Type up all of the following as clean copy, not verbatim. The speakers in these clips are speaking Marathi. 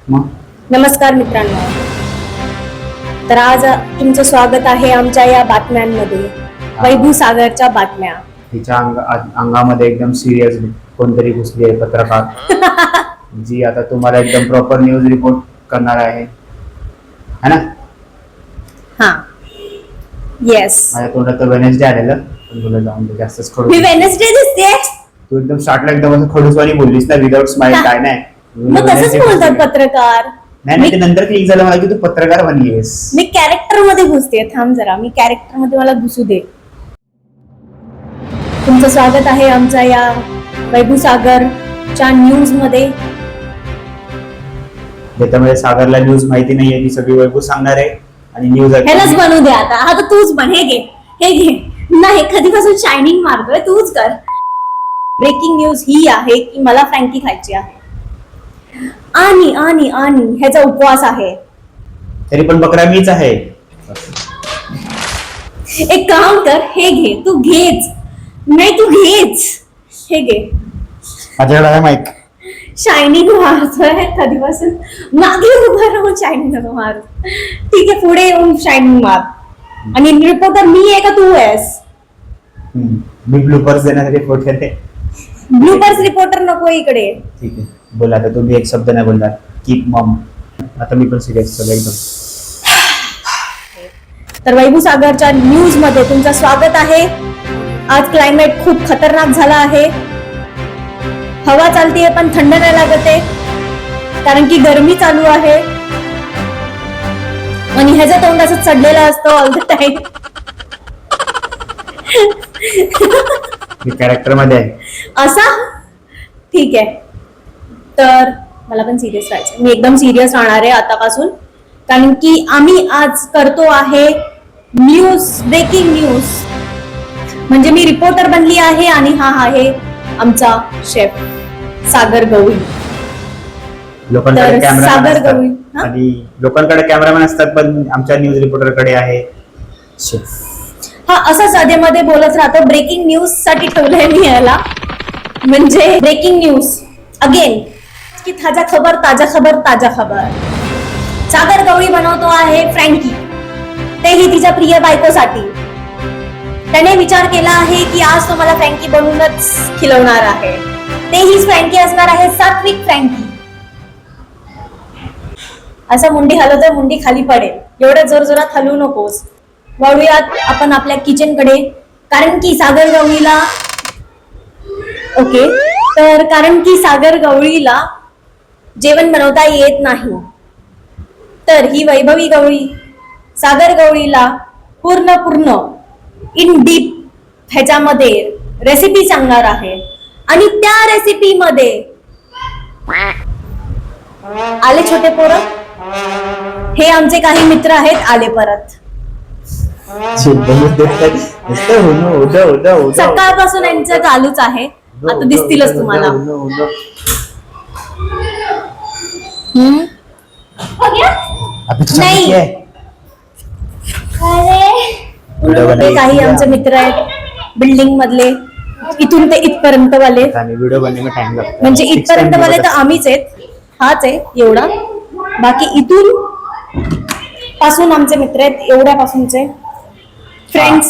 मग नमस्कार मित्रांनो. तर आज तुमचं स्वागत आहे आमच्या या बातम्यांमध्ये, वैभव सागरच्या बातम्या. तिच्या अंगामध्ये एकदम सिरियस कोणतरी घुसली आहे, पत्रकार जी आता तुम्हाला एकदम प्रॉपर न्यूज रिपोर्ट करणार आहे है ना. हा, येस. माझ्या तोंडात तर वेनेसडे आलेलं, पण तुला जाऊन दे, जास्तच मी खडूस. वेनसडे दिसते. तू एकदम स्टार्टला एकदम असं खडूसवाणी बोललीस ना, विदाउट स्माइल. काय नाही, मग तसंच बोलतात पत्रकार. नाही, ते नंतर क्लिक झालं मला की तू पत्रकार बनलीस. मी कॅरेक्टर मध्ये घुसते. थांब जरा, मी कॅरेक्टर मध्ये मला घुसू दे. तुमचं स्वागत आहे आमच्या या वैभव सागरच्या न्यूज मध्ये. त्याच्यामध्ये सागरला न्यूज माहिती नाहीये, ती सगळी वैभव सांगणार आहे आणि न्यूज ह्यालाच बनवू दे आता. आता तूच बन. हे घे, हे घे. नाही, कधीपासून शायनिंग मारतोय, तूच कर. ब्रेकिंग न्यूज ही आहे की मला फ्रँकी खायची आहे आणि आणि आणि ह्याचा उपवास आहे. तरी पण बकरा मीच आहे. एक काम कर, हे घे. तू घेच. नाही, तू घेच. हे घे. माझ्याकडे आहे माईक. शायनिंग मारतोय कधीपासून. मागे उभं राहून शायनिंग नको मार. ठीक आहे, पुढे येऊन शायनिंग मार. आणि रिपोर्टर मी आहे का तू आहेस? मी ब्लूपर्स देण्यासाठी फोट करते. ब्लूपर्स रिपोर्टर नको इकडे. ठीक आहे, बोला. आता तुम्ही एक शब्द नाही बोलणार. Keep Maugham. आता मी पण सिरियस झालो एकदम. तर वैभव सागरच्या न्यूज मध्ये तुमचं स्वागत आहे. आज क्लायमेट खूप खतरनाक झाला आहे. हवा चालतीये पण थंड नाही लागत आहे, कारण की गरमी चालू आहे आणि ह्याचं तोंड असं चढलेलं असतं all the time. Me character मध्ये आहे. असा ठीक आहे. तर मला पण सिरियस राहायचं. मी एकदम सिरियस राहणार आहे आतापासून, कारण की आम्ही आज करतो आहे न्यूज, ब्रेकिंग न्यूज. म्हणजे मी रिपोर्टर बनली आहे आणि हा आहे आमचा शेफ सागर गवळी. लोकांकडे कॅमेरामॅन सागर असतात गवळी, हा? आणि लोकांकडे कॅमेरामॅन असतात, पण आमच्या न्यूज रिपोर्टरकडे आहे शेफ. हा, असंच अधेमध्ये बोलत राहतो. ब्रेकिंग न्यूज साठी ठेवलंय मी याला. म्हणजे ब्रेकिंग न्यूज अगेन की ताजा खबर, ताजा खबर, ताजा खबर. सागर गवळी बनवतो आहे फ्रँकी, तेही तिच्या प्रिय बायकोसाठी. त्याने विचार केला आहे की आज तो मला फ्रँकी बनवूनच खिलवणार आहे. तेही फ्रँकी असणार आहे सात्विक फ्रँकी. असं मुंडी हलवतोय, मुंडी खाली पडेल. एवढ्या जोर जोरात हलवू नकोस. वळूयात आपण आपल्या किचन कडे, कारण की सागर गवळीला ओके तर कारण की सागर गवळीला जेवण बनवता येत नाही, तर ही वैभवी गवळी सागर गवळीला पूर्ण इन डीप ह्याच्यामध्ये रेसिपी सांगणार आहे. आणि त्या रेसिपी मध्ये आले छोटे पोरं, हे आमचे काही मित्र आहेत. आले परत. सकाळपासून यांचं चालूच आहे. आता दिसतीलच तुम्हाला. नाही, हे काही आमचे मित्र आहेत बिल्डिंग मधले, इथून ते इथपर्यंत वाले. व्हिडिओ बनने में टाइम लगता है. म्हणजे इथपर्यंत वाले तर आम्हीच आहेत. हाच आहे एवढा. बाकी इथून पासून आमचे मित्र आहेत, एवढ्या पासूनचे फ्रेंड्स.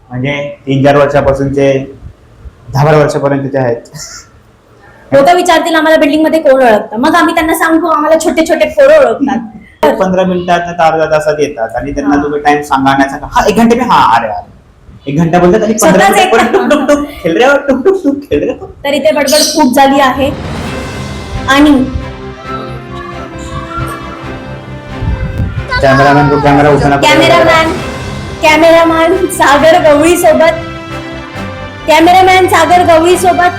म्हणजे 3-4 वर्षापासूनचे 10-12 वर्षापर्यंतचे आहेत. लोक विचारतील आम्हाला बिल्डिंग मध्ये कोण ओळखतं, मग आम्ही त्यांना सांगतो आम्हाला छोटे छोटे पोरं ओळखतात. 15 मिनिटात अर्धा तासात येतात आणि त्यांना तुम्ही टाइम सांगा, नाही सांगा. हा 1 घंटे में, हा अरे 1 घंटा बोलतात आणि 15 मिनिट टुक टुक टुक खेळ रे हो, टुक टुक टुक खेळ रे हो. तर इथे बडबड खूप झाली आहे. आणि कॅमेरामॅन को कॅमेरा उठाना पडेगा. कॅमेरामॅन सागर गवळी सोबत, कॅमेरामॅन सागर गवळी सोबत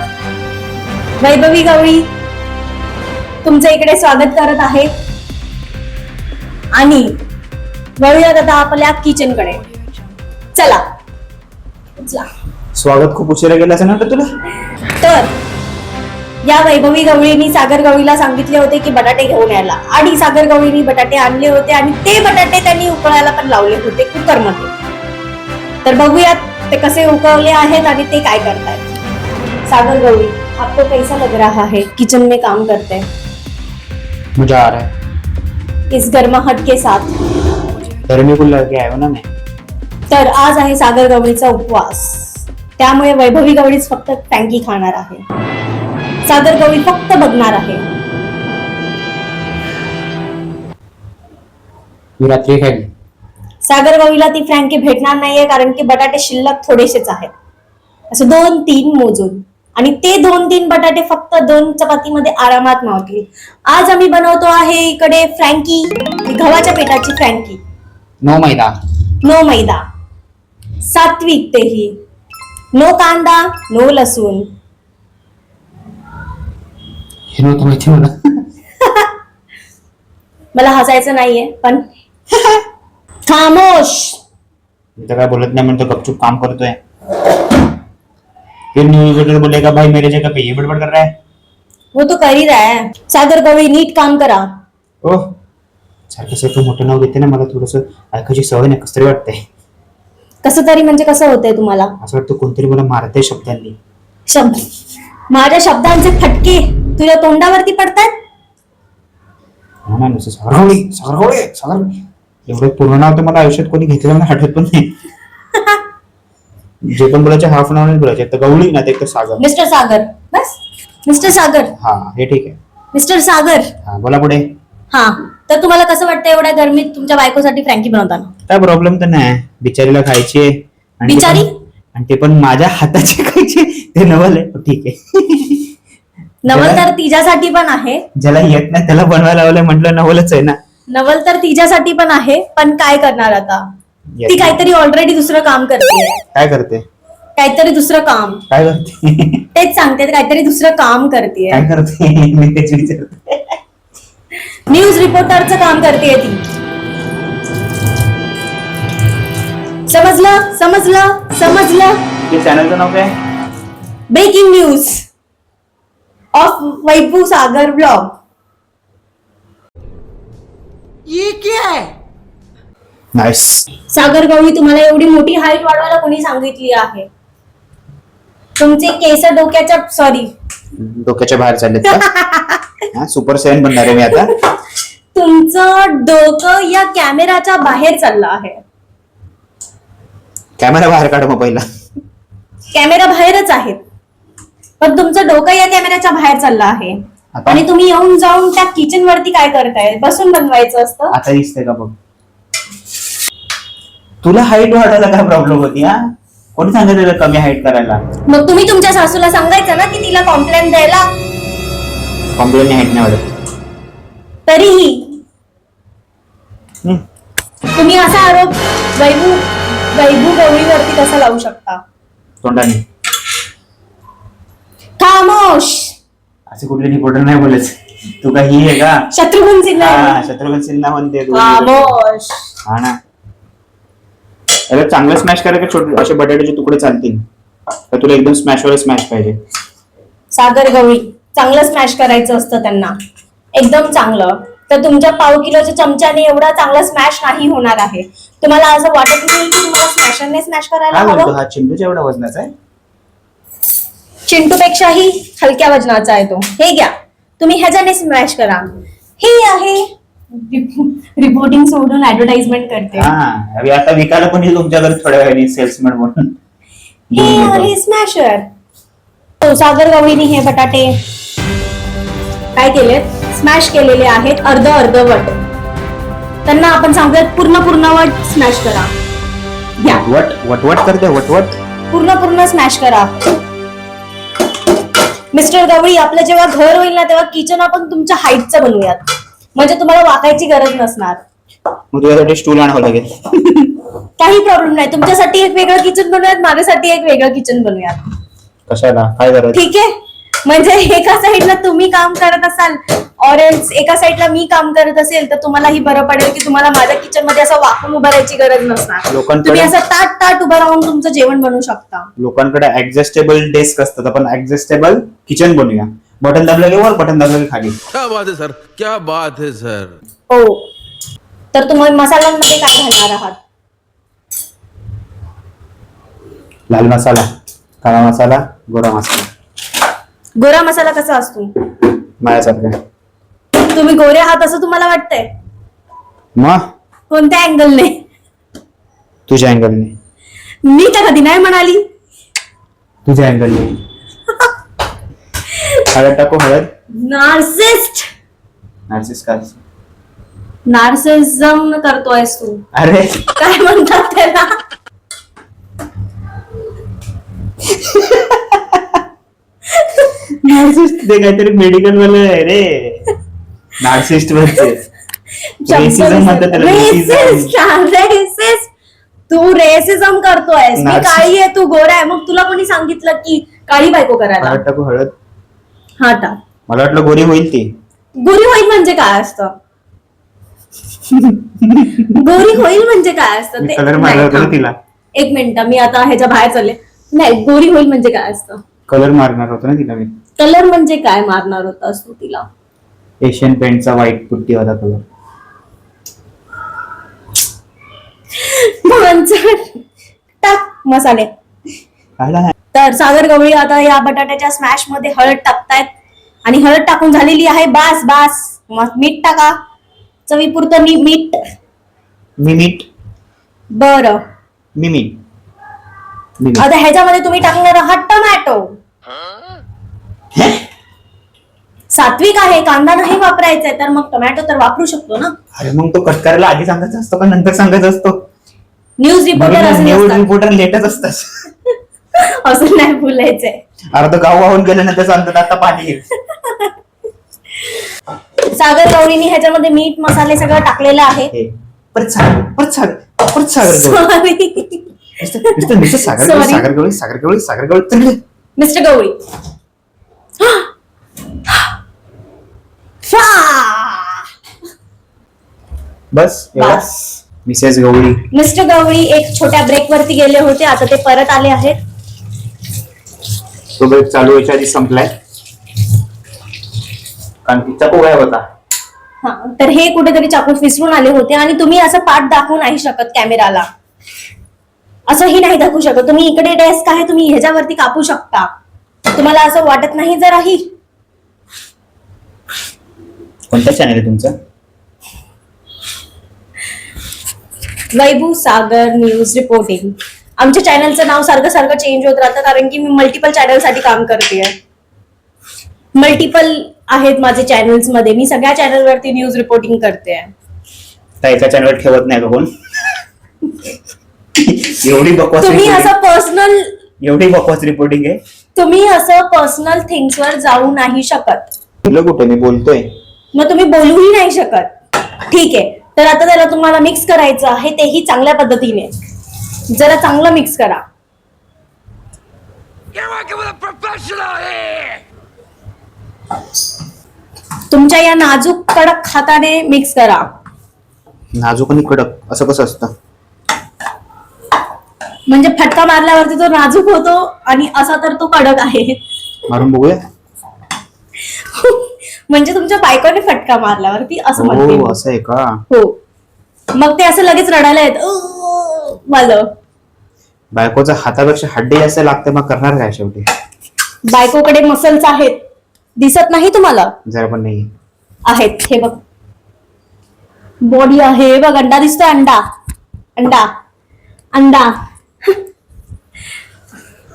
वैभवी गवळी तुमचं इकडे स्वागत करत आहे. आणि वळूयात आता आपल्या किचन कडे. चला. स्वागत खूप उशिरा केलं असं नव्हतं तुला. तर या वैभवी गवळीनी सागर गवळीला सांगितले होते की बटाटे घेऊन यायला, आणि सागर गवळीनी बटाटे आणले होते आणि ते बटाटे त्यांनी उकळायला पण लावले होते कुकर मध्ये. तर बघूयात ते कसे उकळले आहेत आणि ते काय करतायत. सागर गवळी, आपको कैसा लग रहा है किचन में काम करते हैं? मजा आ रहा है। इस गर्माहट के साथ। गर्मी को लड़के आयो ना मैं। तर आज आहे सागर गवळीचा उपवास, त्यामुळे वैभवी गवळीच फक्त फ्रँकी खाणार आहे, सागर गवळी फक्त बघणार आहे. मी रात्री खाल्ली. सागर गवळीला ती फ्रँकी भेटणार नाहीये, कारण की बटाटे शिल्लक थोडेसेच आहेत, असं 2-3 मोजून, आणि ते 2-3 बटाटे फक्त 2 चपातीमध्ये आरामात मावतील. आज आम्ही बनवतो आहे इकडे फ्रँकी, गव्हाच्या पिठाची फ्रँकी. नो मैदा. नो मैदा, सात्विक तेही, नो कांदा, नो लसूण. हे नव्हतं माहिती मला. मला हसायचं नाहीये, पण खामोश. मी तर काय बोलत नाही म्हणतो, गपचूप काम करतोय. फिर न्यूज रीडर बोलेगा भाई मेरे जगह पे ये बड़बड़ कर रहा है. वो तो कर ही रहा है. सागर गवळी नीट काम करा. ओह, सारखं सारखं मोठं नाव घेते ना, मला थोडस ऐकायची सवय नाही, कसं तरी वाटतंय. कसं तरी म्हणजे कसं होतंय तुम्हाला? असं वाटतं कोणतरी मला मारतंय शब्दांनी. शब्द, माझ्या शब्दांचे फटके तुझ्या तोंडावरती पडतात. ना नुसतं सागरगवळी सागरगवळी सागर, एवढं पूर्ण नाव तर मला आयुष्यात कोणी घेतलं मला आठवत पण नाही. जे पण बोलायचे हाफ नाव नाही बोलायचे, तर गवळी ना ते सागर. मिस्टर सागर, बस मिस्टर सागर. हा हे ठीक आहे. मिस्टर सागर. हा बोला पुढे. हा, तर तुम्हाला कसं वाटतं एवढ्या गरमीत तुमच्या बायकोसाठी फ्रँकी बनवताना? काय प्रॉब्लेम तर नाही, बिचारीला खायची आहे. आणि ते पण- बिचारी? आणि ते पण माझ्या हाताचे खायचे, ते नवल आहे, ठीक आहे. नवल ज्याला- तर तिच्यासाठी पण आहे. ज्याला येत नाही त्याला बनवायला लावलंय म्हटलं, नवलच आहे ना. नवल तर तिच्यासाठी पण आहे, पण काय करणार आता? येत ती नाही. काहीतरी ऑलरेडी दुसरं काम करते. काय करते? काहीतरी दुसरं काम. काय करते? तेच सांगते, काहीतरी दुसरं काम करते. काय करते? मी तेच विचारते. न्यूज रिपोर्टरचं काम करते ती. समजलं समजलं समजलं. ते चॅनलचं नाव काय? Breaking news of Vaibhav Sagar blog. Nice. Sagar Gawali, तुम्हाला एवढी मोठी हाईट वाढवायला कोणी सांगितली आहे? तुमचे केस डोक्याच्या, सॉरी, डोक्याच्या बाहेर चाललेत का? सुपर सेवन बनणार आहे मी आता. तुमचं डोकं या कॅमेराच्या बाहेर चाललं आहे. कॅमेरा बाहेर काढ मग पहिला. कॅमेरा बाहेरच आहे, पण तुमचं डोकं या कॅमेऱ्याच्या बाहेर चाललं आहे. आता? आणि तुम्ही येऊन जाऊन त्या किचन वरती काय करताय? बसून बनवायचं असतं. आता दिसतंय का बघ? तुला हाईट वाढवायला काय प्रॉब्लेम होती? हा, कोणी सांगितलं कमी हाईट करायला? मग तुम्ही तुमच्या सासूला सांगायचं ना की तिला कॉम्प्लेन द्यायला. कॉम्प्लेन हाईट नाही वाढत. तरीही हम्म. तुम्ही असा आरोप वैभव गवळीवरती कसा लावू शकता? तोंडाने. खामोश. असे कुठले रिपोर्टर नाही बोलायचं. तू का ही आहे का? शत्रुघ्न सिन्हा. हा, शत्रुघ्न सिन्हा म्हणते तू. खामोश. हा ना. अरे चांगलं स्मॅश करायचं, छोटे असे बटाट्याचे तुकडे चालतील तर तुला एकदम स्मॅशवर स्मॅश पाहिजे. सागर गवळी, चांगलं स्मॅश करायचं असतं त्यांना, एकदम चांगलं. तर तुमच्या पाव किलोच्या चमच्याने एवढा चांगला स्मॅश नाही होणार आहे. तुम्हाला असं वाटत नाही की तुम्हाला स्मॅशरने स्मॅश करायला काय बोलतो? हवं? हा चिंटूच्या एवढा वजनाचा आहे? चिंटू पेक्षाही हलक्या वजनाचा आहे तो. हे घ्या, तुम्ही ह्याच्याने स्मॅश करा. हे आहे रिपोर्टिंग सोडून ऍडव्हर्टाइजमेंट करते. हा, अरे आता विकायला पण येईल तुमच्याकडे थोड्या वेळाने सेल्समॅन म्हणून. हे आहे स्मॅशर. सागर गवळीने हे बटाटे काय केलेत? स्मॅश केलेले आहेत अर्धवट. त्यांना आपण सांगूयात पूर्णवट स्मॅश करा. घ्या, वटवट करते, वटवट. पूर्ण स्मॅश करा. मिस्टर गवळी, आपलं जेव्हा घर होईल ना तेव्हा किचन आपण तुमच्या हाईटचं बनवूयात, म्हणजे तुम्हाला वाकायची गरज नसणार. मग तुझ्यासाठी स्टूल आणावं लागेल. काही प्रॉब्लेम नाही. तुमच्यासाठी एक वेगळं किचन बनवूयात, माझ्यासाठी एक वेगळं किचन बनवूयात. कशाला? काय गरज? ठीक आहे, म्हणजे एका साईडला तुम्ही काम करत असाल और एका साईडला मी काम करत असेल तर तुम्हालाही बरं पडेल की तुम्हाला माझ्या किचन मध्ये असं वाकून उभं राहायची गरज नसणार. लोकांकडे- तुम्ही असं ताट उभं राहून तुमचं जेवण बनवू शकता. लोकांकडे ऍडजस्टेबल डेस्क असतात, आपण ऍडजस्टेबल किचन बनवूया. बटन दाबलं की वर, बटन दाबलं की खाली. क्या बात है सर, क्या बात है सर. हो, तर तुम्ही मसाल्यांमध्ये काय घालणार आहात? लाल मसाला, काळा मसाला, गोरा मसाला. गोरा मसाला कसा असतो? माझ्यासारखा. तुम्ही गोरे आहात असं तुम्हाला वाटतंय? मग कोणत्या अँगलने? तुझ्या अँगलने. मी तर कधी नाही म्हणाली. तुझ्या अँगलने. हळद टाकू हळद. नार्सिस्ट. नार्सिस का? नार्सिझम करतोयस तू. अरे काय म्हणतात त्याला? नार्सिस्ट ते काहीतरी मेडिकल वाले आहे रे. नार्सिस्ट म्हणजे रेसिझम म्हणतात त्याला. रेसिस्ट. तू रेसिझम करतोयस. मी Narcissist. काळी आहे तू गोरा आहे, मग तुला कोणी सांगितलं की काळी बायको करायला? हळद टाकू हळद. हा टाक. मला वाटलं गोरी होईल ती. गोरी होईल म्हणजे काय असतं? गोरी होईल म्हणजे काय असतं ते? कलर मारला नाही, होता ना थांब. तिला. एक मिनिट, मी आता ह्याच्या बाहेर चालले. नाही, गोरी होईल म्हणजे काय असतं? कलर मारणार होता ना तिला मी. कलर म्हणजे काय मारणार होतास तू तिला? एशियन पेंटचा व्हाईट पुट्टी होता कलर. टाक मसाले. तर सागर गवळी आता या बटाट्याच्या स्मॅश मध्ये हळद टाकतायत आणि हळद टाकून झालेली आहे. बास बास. मग मीठ टाका, चवीपुरतं मीठ. मिमिट. बरं, मिमिट. आता ह्याच्यामध्ये तुम्ही टाकणार आहात टोमॅटो. सात्विक आहे, कांदा नाही वापरायचा आहे, तर मग टोमॅटो तर वापरू शकतो ना. अरे मग तो कट करायला आधी सांगायचा असतो का नंतर सांगायचा असतो? न्यूज रिपोर्टर न्यूज असं रिपोर्टर लेटच असतात. असं नाही बोलायचंय. अर्ध गाव वाहून गेल्यानंतर सांगतात आता पाणी येईल. सागर गवळीने ह्याच्यामध्ये मीठ मसाले सगळं टाकलेलं आहे. हे, परत सागर गवळी. सॉरी नुसतं सागर Sorry. सागर गवळी. मिस्टर गवळी. बस एवढं? बस. मिसेस गवळी. मिस्टर गवळी एक छोट्या ब्रेक वरती गेले होते, आता ते परत आले आहेत. तो ब्रेक चालू व्हायच्या आधी संपलाय कारण तिचा पोळ्या होता. हा, तर हे कुठेतरी चाकू विसरून आले होते आणि तुम्ही असं पाठ दाखवू नाही शकत कॅमेराला. असंही नाही दाखवू शकत. तुम्ही इकडे डेस्क आहे, तुम्ही ह्याच्यावरती कापू शकता. तुम्हाला असं वाटत नाही जराही? कोणता चॅनल आहे तुमचा? वैभव सागर न्यूज रिपोर्टिंग. आमच्या चॅनलचं नाव सारखं सारखं चेंज होत राहतं कारण की मी मल्टिपल चॅनल साठी काम करते. मल्टिपल आहेत माझे चॅनल्स मध्ये. मी सगळ्या चॅनलवरती न्यूज रिपोर्टिंग करते. त्या एका चॅनलवर ठेवत नाही का कोण? एवढी बकवास तुम्ही reporting- असं पर्सनल एवढी बकवास रिपोर्टिंग आहे. तुम्ही असं पर्सनल थिंग्स वर जाऊ नाही शकत. तुला कुठे मी बोलतोय? मग तुम्ही बोलूही नाही शकत. ठीक आहे, तर आता त्याला तुम्हाला मिक्स करायचं आहे, तेही चांगल्या पद्धतीने. जरा चांगलं मिक्स करा. तुमच्या या नाजूक कडक हाताने मिक्स करा. नाजूक आणि कडक असं कसं असतं? म्हणजे फटका मारल्यावरती तो नाजूक होतो आणि असा तर तो कडक आहे. मारून बघूया. म्हणजे तुमच्या बायकोने फटका मारल्यावरती असं म्हणते मी. हो असं आहे का? हो, मग ते असं लगेच रडायला येत माझं. बायकोचा हातापेक्षा हड्डी जास्त लागते, मग करणार काय शेवटी? बायकोकडे मसल्स आहेत, दिसत नाही तुम्हाला? जरा पण नाही आहेत. हे बघ, बॉडी आहे. हे बघ, अंडा दिसतोय. अंडा अंडा अंडा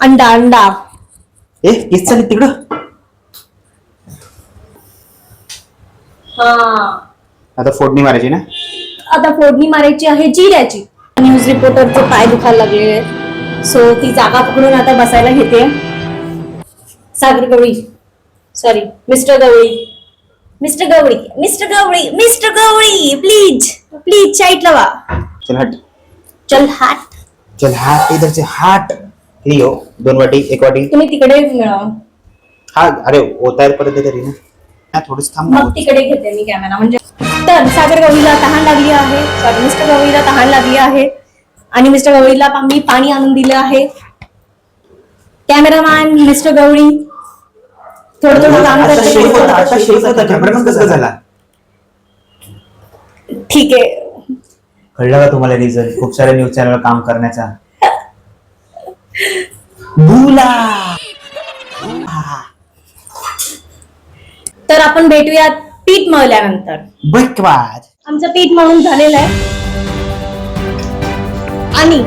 अंडा अंडा. ए किस चालेल तिकडं. हा, आता फोडणी मारायची ना? आता फोडणी मारायची आहे जिऱ्याची. न्यूज रिपोर्टरचे पाय दुखायला लागले, सो ती जागा पकडून आता बसायला घेते. Sagar Gawali, sorry mister Gawali. Mister Gawali, mister Gawali, mister Gawali, please please side लावा. चल हट. चल हाट. चल हाट इधर से हाट. किती हो? 2 वाटी 1 वाटी? तुम्ही तिकडे हा अरे ओतायर परत तरी ना थोडीच थांब ना. मग तिकडे घेते मी कॅमेरा. म्हणजे तर सागर गवळीला तहान लागली आहे, सॉरी मिस्टर गवळीला तहान लागली आहे आणि मिस्टर गवळीला मी पाणी आणून दिलं आहे. कॅमेरामॅन मिस्टर गवळी थोडं थोडं काम आता करते. शेफ होता, आता शेफ होता. कॅमेरामन कसं झाला? ठीक आहे. कळलं का तुम्हाला रिझन खूप साऱ्या न्यूज चॅनलवर काम करण्याचा? भूला. तर आपण भेटूयात पीठ मळल्यानंतर. बकवास. आमचं पीठ मळून झालेलं आहे आणि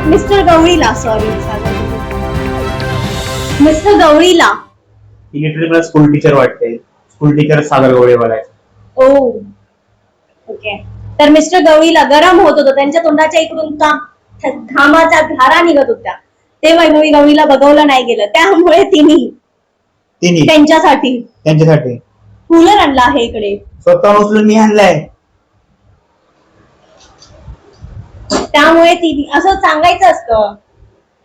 मिस्टर गवळीला ती लिटरली मला स्कूल टीचर वाटते. स्कूल टीचर सागर गवळे बोलायचं. ओ ओके. तर मिस्टर गवळीला गरम होत होतं, त्यांच्या तोंडाच्या इकडून घामाच्या धारा निघत होत्या. ते वैभवी गवळीला बघवलं नाही गेलं, त्यामुळे तिने त्यांच्यासाठी कूलर आणला आहे इकडे. स्वतः उचलून मी आणलाय. त्यामुळे ती असं सांगायचं असतं,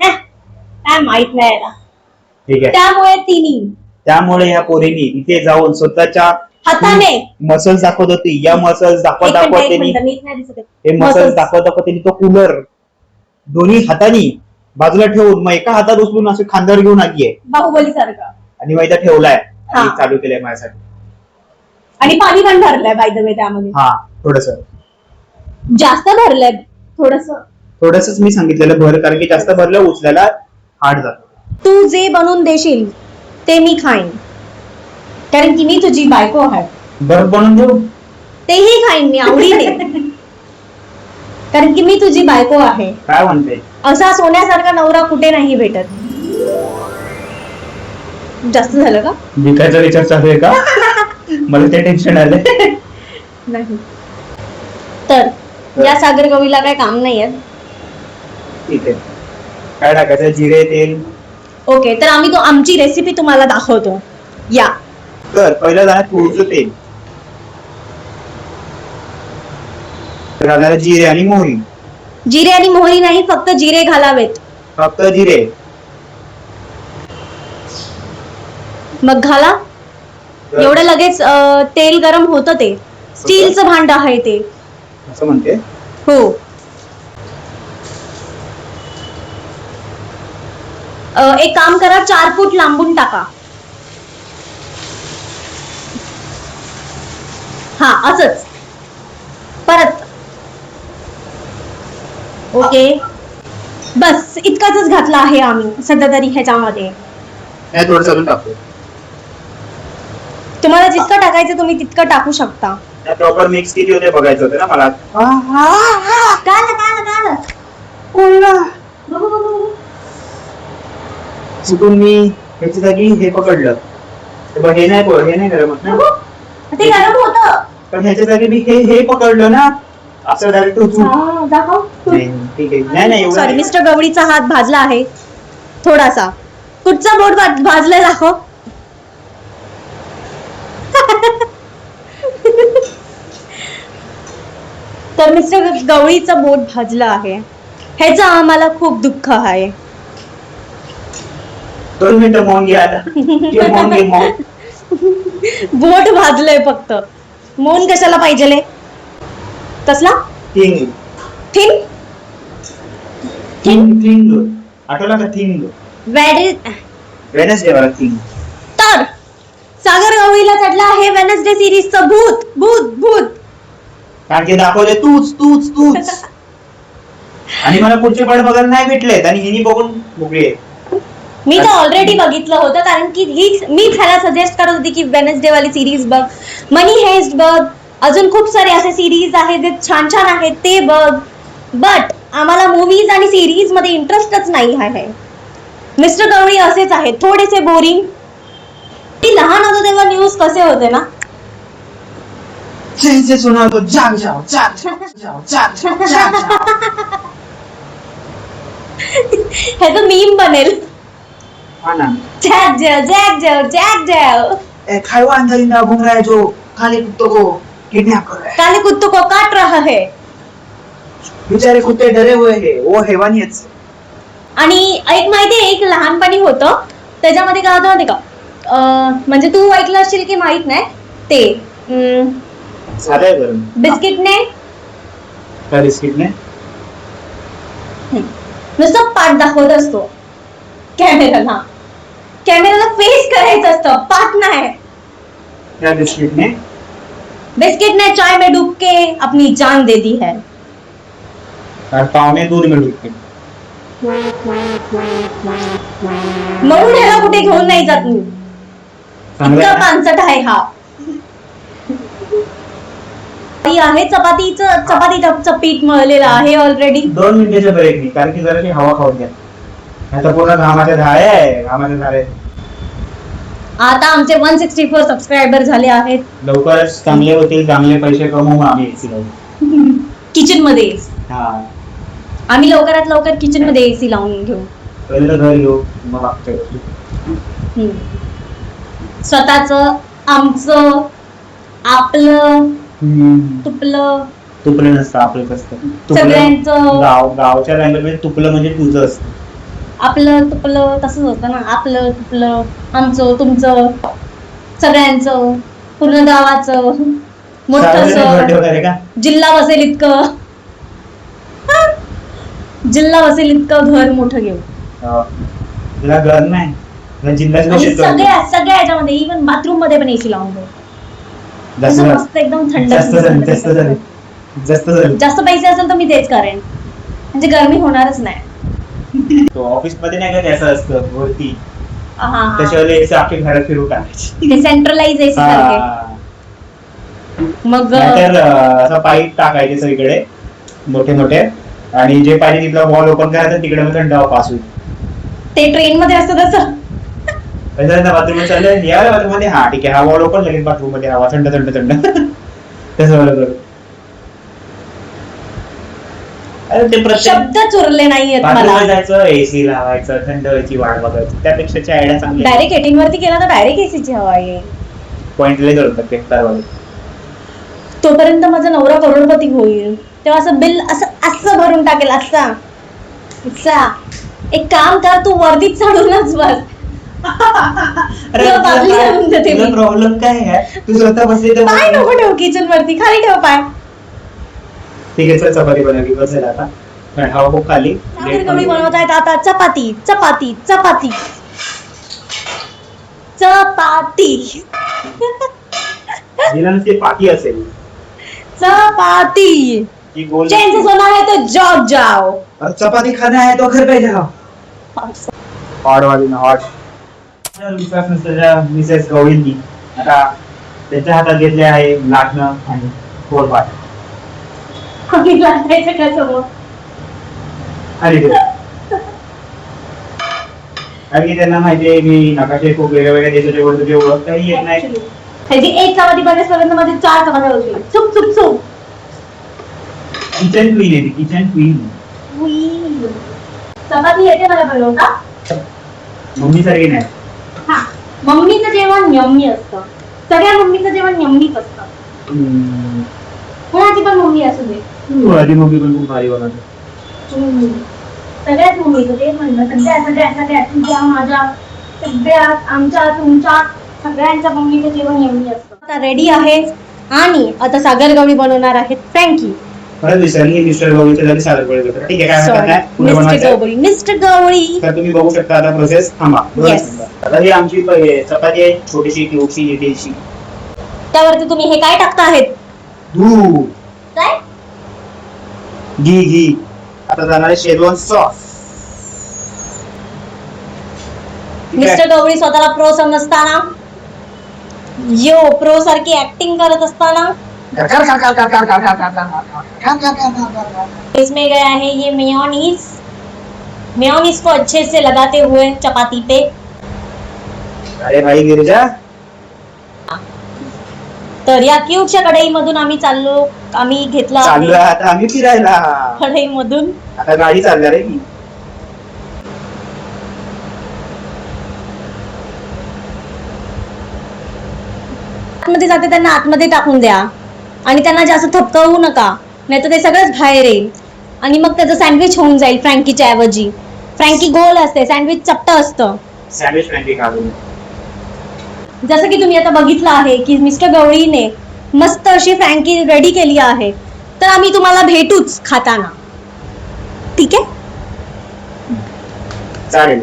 काय माहित नाही याला. ठीक आहे. त्यामुळे या पोरीनी तिथे जाऊन स्वतःच्या हाताने मसल्स दाखवत होती. या मसल्स दाखवत हे मसल्स दाखवत तो कूलर दोन्ही हातानी बाजूला ठेवून मग एका हातात उचलून असे खांद्यावर घेऊन आलीये बाहुबली सारखा आणि मग इथं ठेवलाय आणि चालू केलंय माझ्यासाठी. आणि पाणी पण भरलंय बाय द वे त्यामध्ये. थोडस जास्त भरलंय. थोडसच मी सांगितलेलं भर, कारण की जास्त भरलं उचलायला हार्ड जात. तू जे बनवून देशील ते मी खाईन, कारण की मी तुझी बायको आहे. बरं बनवून देऊ? तेही खाईन मी आवडीने, कारण की मी तुझी बायको आहे. काय म्हणते? असा सोन्यासारखा नवरा कुठे नाही भेटत. जास्त झालं का? विकायचा विचार चालू आहे का? मला ते टेन्शन आलंय. नाही. तर या सागर गवळीला काय काम नाहीये. ठीक आहे. काय टाकायचं? जिरे, तेल. ओके, तर आम्ही आमची रेसिपी तुम्हाला दाखवतो. या तर पहिलं जाणार थोडंसं तेल, घालायला जिरे आणि मोहरी. जिरे आणि मोहरी नाही, फक्त जिरे घालावेत. फक्त जिरे. मग घाला. एवढं लगेच तेल गरम होतं. ते स्टीलचं भांड आहे ते. असं म्हणते? हो. एक काम करा, 4 फूट लांबून टाका. असंच परत. ओके, बस इतकाच घातला आहे आम्ही सध्या तरी ह्याच्यामध्ये. थोडं अजून टाकतो. तुम्हाला जितकं टाकायचं तुम्ही तितकं टाकू शकता. प्रॉपर मिक्स किती होते बघायचं होतं ना मला. चुकून मी ह्याची जागी हे पकडलं. हे नाही गरम होत ना. ते गरम होतं, पण ह्याच्या जागी मी हे पकडलं ना, असं डायरेक्ट ठीक आहे. नाही सॉरी, मिस्टर गवळीचा हात भाजला आहे थोडासा. कुठचा बोट भाजलाय दाखव. तर मिस्टर गवळीचा बोट भाजला आहे. ह्याचं आम्हाला खूप दुःख आहे. 2 मिनिटं मौन घ्या आता. बोट भाजलंय फक्त. मौन कशाला पाहिजे? कसला थिंग आठवला का? थिंग वेडनेसडे वाला थिंग. तर सागर गवळीला चढला आहे वेडनेसडे सिरीजचं भूत. कारण की दाखवले तूच आणि मला पुढचे पार्ट बघायला नाही भेटलेत आणि हिनी बघून मोकळी. मी तर ऑलरेडी बघितलं होतं, कारण की मी त्याला सजेस्ट करत होती की वेडनेसडे वाली सिरीज बघ, मनी हेस्ट बघ, अजून खूप सारे असे सिरीज आहेत जे छान आहेत ते बघ. बट आम्हाला मूवीज आणि सिरीज मध्ये इंटरेस्टच नाही आहे. मिस्टर गवळी असेच आहेत, थोडेसे बोरिंग. ती लहान होतो तेव्हा न्यूज कसे होते ना, ह्याचं मीम बनेल. जैक जाओ घूम रहा है जो काले कुत्तों को किडनैप कर रहा है, काले कुत्तों को काट रहा है. बेचारे कुत्ते डरे हुए हैं, वो हैवानियत से. आणि एक माहितीये, एक लहानपणी होतं त्याच्यामध्ये काय होतं माहिती का, म्हणजे तू ऐकलं असशील की माहित नाही, ते बिस्किटने नुसतं पाठ दाखवत असतो कॅमेराला फेस करायचं असतं, पाठ नाही. बिस्किट ने चाय में डूब के अपनी जान दे दी है. पाव में दूध में डूब के. म्हणून ह्याला कुठे घेऊन नाही जात मी. इतका पानसट आहे हा. ती आहे चपातीचं पीठ मळलेलं आहे ऑलरेडी. 2 मिनिटाच्या ब्रेक नाही, कारण की जराशी हवा खाऊन घ्या. आता पूर्ण घामाच्या धाळे आहे, घामाच्या धाळे. आता आमचे 164 सबस्क्रायबर झाले आहेत. लवकरच चांगले होतील, चांगले पैसे कमवून आम्ही एसी लावू. किचन मध्ये हा, आम्ही लवकरात लवकर किचन मध्ये एसी लावून घेऊ. पहिलं घर घेऊ, मग बघतोय. स्वतःच, आमचं, आपलं, तुपलं नसतं, आपलं असतं. सगळ्यांचं. गावच्या लँग्वेज मध्ये तुपलं म्हणजे तुझं असतं. आपलं तुपलं तसंच होतं ना. आपलं तुपलं, आमचं, तुमचं, सगळ्यांचं, पूर्ण गावाचं, मोठं, जिल्हा बसेल इतकं घर मोठं घेऊ. तुला घर नाही, सगळ्या याच्यामध्ये इव्हन बाथरूम मध्ये पण एसी लावून देऊ. मस्त एकदम थंड. जास्त पैसे असेल तर मी तेच करेन, म्हणजे गरमी होणारच नाही. ऑफिस मध्ये नाही का असं असतं वरती, त्याच्यावर एसी अख्खी घरात फिरू टाकायची, सेंट्रलाइज एसी सारखे. मग असं पाईप टाकायचे सगळीकडे मोठे मोठे, आणि जे पाहिजे तिथला वॉल ओपन करायचं, तिकडे मग थंड हवा पास होईल. ते ट्रेन मध्ये असतं तसं. बाथरूम चाललं, या बाथरूम मध्ये, हा ठीक आहे, हा वॉल ओपन, लगेच बाथरूम मध्ये हवा थंड थंड थंड. तसं बरोबर. शब्द चुरले नाहीयेत मला. जायचं, एसी लावायचं, थंड व्हायची वाट बघायची, त्यापेक्षा आयडिया चांगली. डायरेक्ट हेटिंग वरती केला तर डायरेक्ट एसीची हवा येईल. पॉइंट लय करून तोपर्यंत माझा नवरा करोडपती होईल, तेव्हा असं बिल असं भरून टाकेल. असा एक काम कर, तू वरतीच चढूनच बस. प्रॉब्लेम काय आहे, तू स्वतः बसली तर पाय नको ठेव किचन वरती, खाली ठेव पाय. ठीक आहे, चपाती बनवली, बसेल आता. हवा खूप खाली. बनवत आहेत आता चपाती चपाती चपाती चपाती. पाती असेल चपाती. चैन से सोना है तो जॉब जाओ, और चपाती खाना है तो घर पे जाओ. हॉट वाली ना हॉट. मिसेस गवळींनी आता त्याच्या हातात घेतले आहे लाटणं आणि पोळपाट. आम्ही लाटायचं का समोर? कारण की त्यांना माहितीये मी नकाशे खूप वेगळ्या वेगळ्या देशाचे वस्तूची ओळख काही येत नाही. ह्याची एक चपाती बनवण्यापर्यंत मध्ये 4 चपात्या होतील. चुप चुप चुप. किचन क्वीन आहे, किचन क्वीन. चपाती येते मला बनवता. मम्मी सारखी नाही. हा, मम्मीचं जेवण यम्मी असतं. सगळ्या मम्मीचं जेवण यम्मीच असतं. कोणाची पण मम्मी असू दे. माझी मम्मी पण खूप भारी बनवते. सगळ्याच मम्मीचं ते म्हणलं, सगळ्या तुझ्या, माझ्या, सगळ्या, आमच्या, तुमच्या, सगळ्यांच्या मम्मीचं जेवण यम्मी असतं. आता रेडी आहे आणि आता सागर गवळी बनवणार आहेत फ्रँकी. परत विसरली, मिस्टर गवळीच्या जागी सागर गवळी करतात. ठीक आहे, काय हरकत नाही. मिस्टर गवळी. तर तुम्ही बघू शकता आता प्रोसेस. थांबा. आता ही आमची चपाती आहे, छोटीशी क्यूबची येतेची. त्यावरती तुम्ही हे काय टाकता आहेत? दूध. काय? घी. आता जाणार आहे शेजवान सॉस. मिस्टर गवळी स्वतःला प्रो समजताना, प्रो सारखी ऍक्टिंग करत असताना इसमें गया है ये मेयोनीज को अच्छे से लगाते हुए चपाती पे. अरे भाई गिरिजा. तर या क्यूबच्या कढईमधून आम्ही घेतला आता आम्ही फिरायला कढईमधून. आता गाडी चालणार आहे की. आतमध्ये जाते त्यांना आतमध्ये टाकून द्या आणि त्यांना जास्त थपकावू नका, नाही तर ते सगळंच बाहेर येईल आणि मग त्याचं सँडविच होऊन जाईल फ्रँकीच्या ऐवजी. फ्रँकी गोल असते, सँडविच चपटं असतं. सँडविच फ्रँकी खाऊन जसं की तुम्ही आता बघितलं आहे की मिस्टर गवळीने मस्त अशी फ्रँकी रेडी केली आहे, तर आम्ही तुम्हाला भेटूच खाताना. ठीक आहे, चालेल.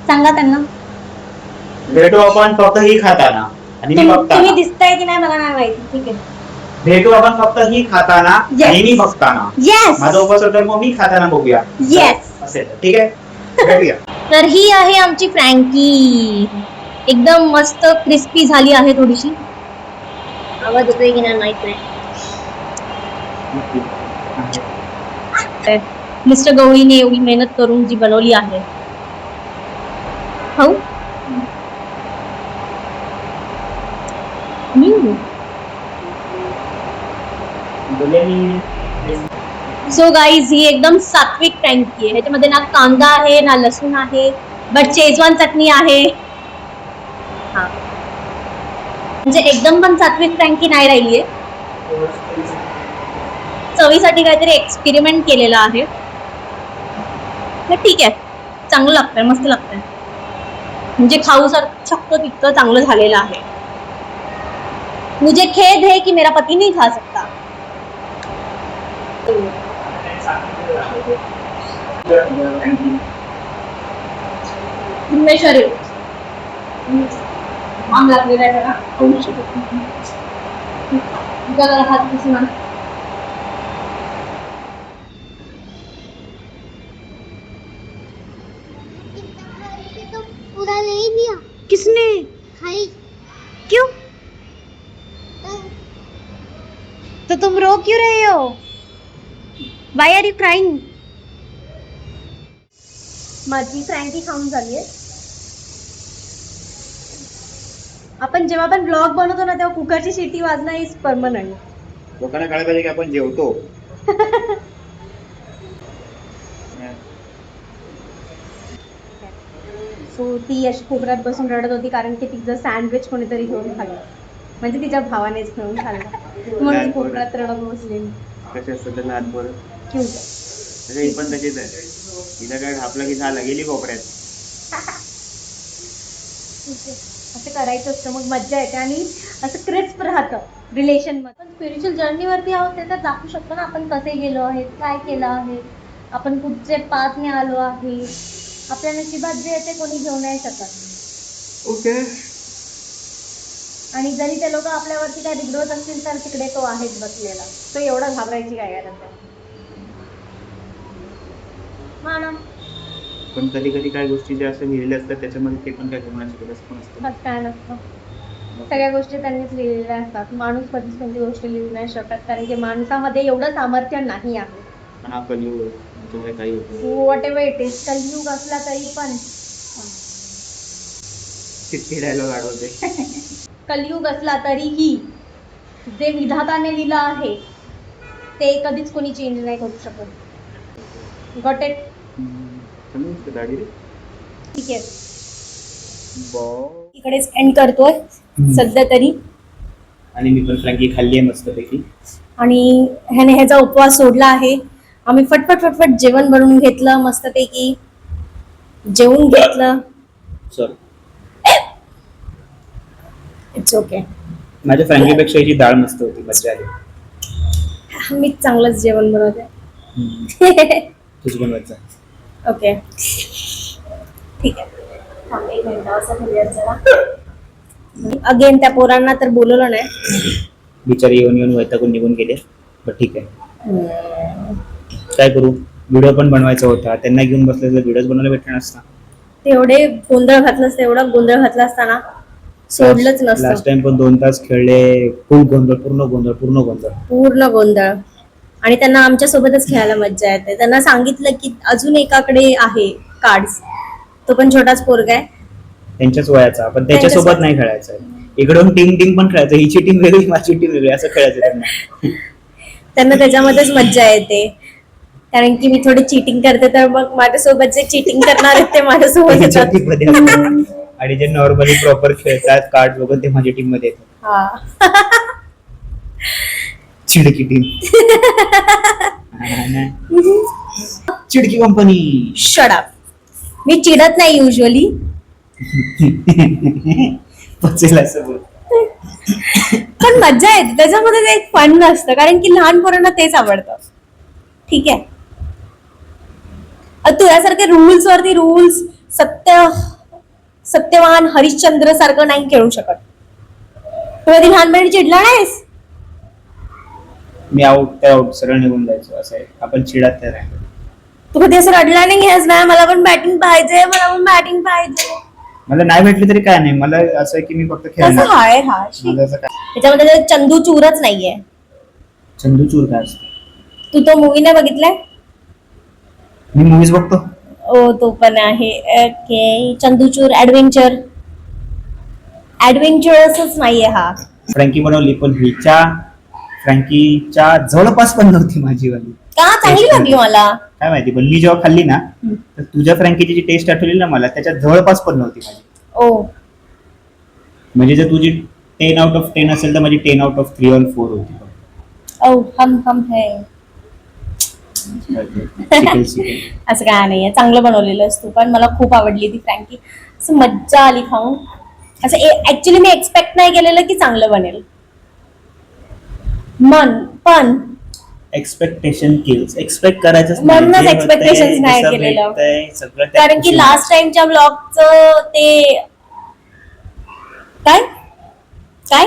सांगा त्यांना. भेटू आपण फक्त ही खाताना आणि मी बघताना. तुम्ही दिसताय की नाही मला नाही माहिती. ठीक आहे, भेटू आपण फक्त ही खाताना आणि मी बघताना. येस. माझा उपवास होता, मग मी खाताना बघूया. येस. असेल ठीक आहे, भेटूया. तर ही आहे आमची फ्रँकी. एकदम मस्त क्रिस्पी झाली आहे. थोडीशी आवाज येतोय की नाही माहित नाही. मिस्टर गवळीने एवढी मेहनत करून जी बनवली आहे. खाऊ? सो गाईज ही एकदम सात्विक फ्रँकी आहे. ह्याच्यामध्ये ना कांदा आहे ना लसूण आहे, बट शेजवान चटणी आहे. हा म्हणजे एकदम पण सात्विक फ्रँकी नाही राहिली आहे. चवीसाठी काहीतरी एक्सपेरिमेंट केलेला आहे. ठीक आहे, चांगलं लागतंय, मस्त लागतंय. म्हणजे खाऊ शकतो तितकं चांगलं झालेलं आहे. मुझे खेद है कि मेरा पति नहीं खा सकता. शरीर आम लागलेला आहे जरा. हात पुसून पूरा नहीं दिया. किसने? खाई. क्यों? तो तुम रो क्यों रहे हो? Why are you crying? माझी फ्रँकी खाऊन झालीये. आपण जेव्हा पण ब्लॉग बनवतो ना तेव्हा कुकरची शिटी वाजणं इज परमनंट. लोकांना कळायला पाहिजे की आपण जेवतो. सो ती अशी कोपऱ्यात बसून रडत होती कारण की तिचं सँडविच कोणीतरी घेऊन खाल्लं. म्हणजे तिच्या भावानेच घेऊन खाल्लं म्हणून कोपऱ्यात रडत बसलेली. कसे असतात त्यांना आतवर क्यों? ही पण तशीच आहे. तिला काय घापलं की झालं, गेली कोपऱ्यात. असं करायचं असतं, मग मज्जा येते आणि असं क्रिस्प राहतं रिलेशन मध्ये. पण स्पिरिच्युअल जर्नीवरती आहोत ते तर दाखवू शकतो ना आपण कसे गेलो आहे, काय केलं आहे, आपण कुठचे पाथने आलो आहे. आपल्या नशिबात जे आहे ते कोणी घेऊ नाही शकत. ओके. आणि जरी ते लोक आपल्यावरती काय बिघडवत असतील तर तिकडे तो आहेच बसलेला. तो एवढा घाबरायची काय गरज आहे. पण कधी कधी काही गोष्टी ज्या असं लिहिलेल्या असतात त्याच्यामध्ये ते पण काय कोणाची गरज पण असते. काय नसतं, सगळ्या गोष्टी त्यांनीच लिहिलेल्या असतात. माणूस कधीच कोणती गोष्ट लिहू नाही शकत कारण की माणसामध्ये एवढं सामर्थ्य नाही आहे. पण हा कलियुग तुझ्या काही व्हॉट एव्हर इट इज, कलियुग असला तरी पण किती डायलॉग आठवते. कलियुग असला तरीही जे विधाताने लिहिलं आहे ते कधीच कोणी चेंज नाही करू शकत. Got it? ठीक आहे, इकडेच एंड करतोय सध्या तरी. आणि मी पण फ्रँकी खाल्ली आहे मस्तपैकी. आणि ह्याने ह्याचा उपवास सोडला आहे. आम्ही फटफट जेवण बनवून घेतलं, मस्तपैकी जेवून घेतलं. Sorry, it's okay. माझ्या फ्रँकीपेक्षा याची डाळ मस्त होती, मजा आली. मी चांगलंच जेवण बनवते. तुझं बनवायचं. ओके ठीक आहे. अगेन त्या पोरांना तर बोलवलं नाही, बिचारे येऊन येऊन वैतागून निघून गेले. पण ठीक आहे, काय करू. व्हिडिओ पण बनवायचा होता, त्यांना घेऊन बसले तर व्हिडिओज बनवायला भेटणार नसता. तेवढे गोंधळ घातलं, तेवढा गोंधळ घातला असताना सोडलंच नसतं. लास्ट टाइम पण 2 तास खेळले, फुल गोंधळ, पूर्ण गोंधळ. आणि त्यांना आमच्या सोबतच खेळायला मज्जा येते. त्यांना सांगितलं की अजून एकाकडे आहे कार्ड्स, तो पण छोटाच पोरगा आहे त्यांच्याच वयाचा, पण त्याच्यासोबत नाही खेळायचं. इकडून टीम पण खेळायचं, हिची टीम वेगळी माझी टीम वेगळी, असं खेळायचं त्यांना. त्यांना त्याच्यामध्येच मज्जा येते कारण की मी थोडी चिटिंग करते, तर मग माझ्यासोबत जे चिटिंग करणार आहेत ते माझ्यासोबत येतात. आणि जे नॉर्मली प्रॉपर खेळतात कार्ड वगैरे ते माझ्या टीम मध्ये येतात. चिडकी टीम. चिडकी कंपनी. Shut up. मी चिडत नाही युजली. पचेल असं बोल. पण मज्जा येते त्याच्यामध्ये, ते एक फन असतं कारण की लहान पोरांना तेच आवडतं. ठीक आहे, तुझ्यासारखे रूल्स वरती रूल्स सत्यवान हरिश्चंद्र सारखं नाही खेळू शकत. तू कधी लहानपणी चिडला नाहीस? मी आउट सरळ निघून जायचो. असं आहे, आपण चिडत नाही राहिलो. तू कधी असं रडला नाही आहेस ना, मला पण बॅटिंग पाहिजे, मला नाही भेटली तरी काय नाही, मला असं आहे की मी फक्त खेळणार. त्याच्यामध्ये चंदू चूरच नाहीये. चंदूचूर काय असतं? तू तो मूवी नाही बघितलाय? मी मूवीज बघतो. ओ तो पण आहे. ओके. चंदूचूर ऍडव्हेंचरसच नाहीये हा. फ्रँकी बनवली, पण फ्रँकीच्या जवळपास पण नव्हती माझी वाली. का? चांगली लागली मला. काय माहिती, पण मी जेव्हा खाल्ली ना तर तुझ्या फ्रँकीची जी टेस्ट आठवली ना मला, त्याच्यात जवळपास पण नव्हती माझी. ओ म्हणजे जर तुझी 10 out of 10 असेल तर माझी 10 out of 3 or 4 होती. ओ हम है. शिकेल. असं काय नाहीये, चांगलं बनवलेलं तू पण. मला खूप आवडली ती फ्रँकी. असं मज्जा आली खाऊन. असं ऍक्च्युली मी एक्सपेक्ट नाही केलेलं की चांगलं बनेल. पण एक्सपेक्टेशन किल्स. एक्सपेक्ट करायचं म्हणूनच expectations नाही केलेलं. कारण की लास्ट टाइमच्या ब्लॉगचं ते काय काय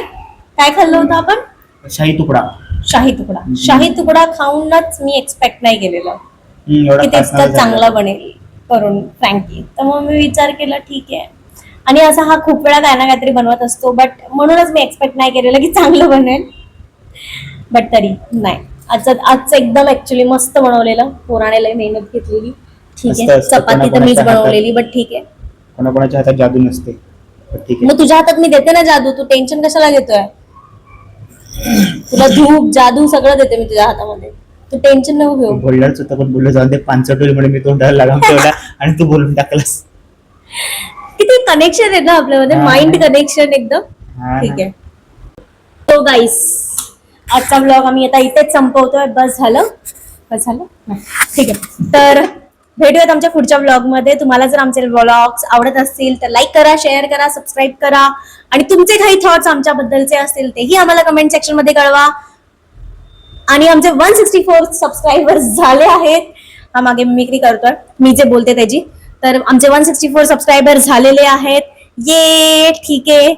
काय खाल्लं होतं आपण? शाही तुकडा. शाही तुकडा खाऊनच मी एक्सपेक्ट नाही केलेलं एवढा की खास ते नव्हता चांगलं झाला. बनेल करून फ्रँकी. तर मग मी विचार केला ठीक आहे. आणि असा हा खूप वेळा काय ना काहीतरी बनवत असतो, बट म्हणूनच मी एक्सपेक्ट नाही केलेलं की चांगलं बनेल. बट तरी नाही, आजचं एकदम ऍक्च्युली मस्त बनवलेलं. पोराने लय मेहनत घेतलेली. ठीक आहे. असतं. चपाती तर मीच बनवलेली, बट ठीक आहे. कोणाकोणाच्या हातात जादू नसते, पण ठीक आहे. मग तुझ्या हातात मी देते ना जादू, तू टेन्शन कशाला घेतोय? तुला धूप जादू सगळं देते मी तुझ्या हातामध्ये, तू टेन्शन नको घेऊ. बोलणारच होतं, पण बोललं जाऊन ते 5 म्हणून मी तोंडाला लगाम ठेवला आणि तू बोलून टाकलास. किती कनेक्शन आहे ना आपल्यामध्ये, माइंड कनेक्शन एकदम. हा. ठीक आहे. तो गाईस, आजचा ब्लॉग आम्ही आता इथेच संपवतोय. बस झालं. ठीक आहे. तर भेटूयात आमच्या पुढच्या ब्लॉग मध्ये. तुम्हाला जर आमचे ब्लॉग्स आवडत असतील तर लाईक करा, शेअर करा, सबस्क्राईब करा. आणि तुमचे काही थॉट्स आमच्याबद्दलचे असतील तेही आम्हाला कमेंट सेक्शन मध्ये कळवा. आणि आमचे 164 सबस्क्रायबर्स झाले आहेत. हा मागे मिमिक्री करतोय मी जे बोलते त्याची. तर आमचे 164 सबस्क्रायबर झालेले आहेत. ये ठीक आहे.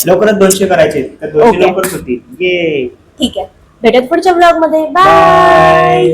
लवकरच 200 करायचे, तर 200 Okay. लवकरच होतील. ये ठीक आहे. भेटत पुढच्या ब्लॉग मध्ये. बाय.